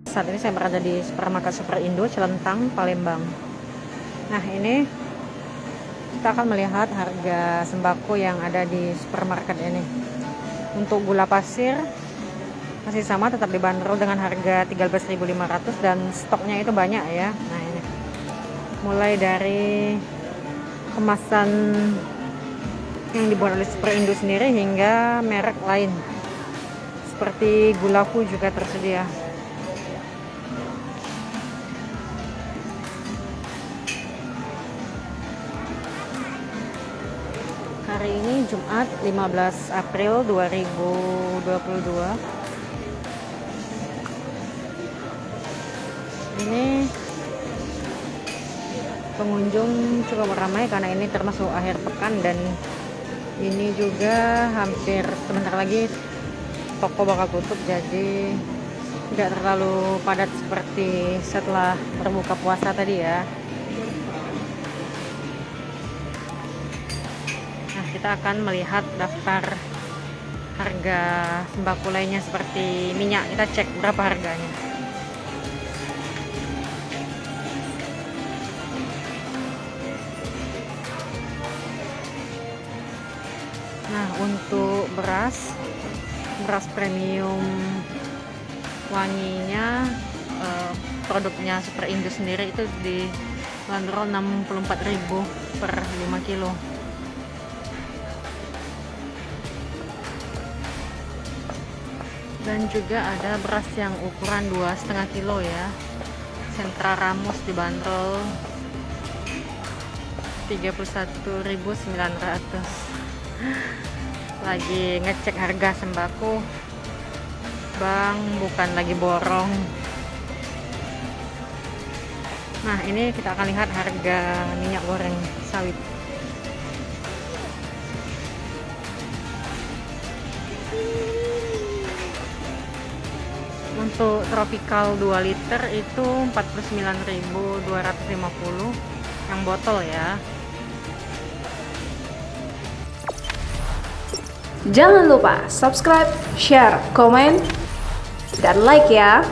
Saat ini saya berada di supermarket Super Indo Celentang, Palembang. Nah, ini kita akan melihat harga sembako yang ada di supermarket ini. Untuk gula pasir masih sama, tetap dibanderol dengan harga 13.500 dan stoknya itu banyak ya. Nah, ini mulai dari kemasan yang dibuat oleh Super Indo sendiri hingga merek lain. Seperti Gulaku juga tersedia. Hari ini Jumat 15 April 2022. Ini pengunjung cukup ramai karena ini termasuk akhir pekan, dan ini juga hampir sebentar lagi toko bakal tutup, jadi tidak terlalu padat seperti setelah berbuka puasa tadi ya. Nah, kita akan melihat daftar harga sembako lainnya seperti minyak. Kita cek berapa harganya. Nah, untuk beras premium wanginya, produknya Super Indo sendiri itu dibanderol 64.000 per 5 kilo. Dan juga ada beras yang ukuran 2,5 kilo ya, Sentra Ramus, dibanderol 31.900. Lagi ngecek harga sembako, Bang, bukan lagi borong. Nah, ini kita akan lihat harga minyak goreng sawit. Untuk tropical 2 liter itu 49.250 yang botol ya. Jangan lupa subscribe, share, komen, dan like ya.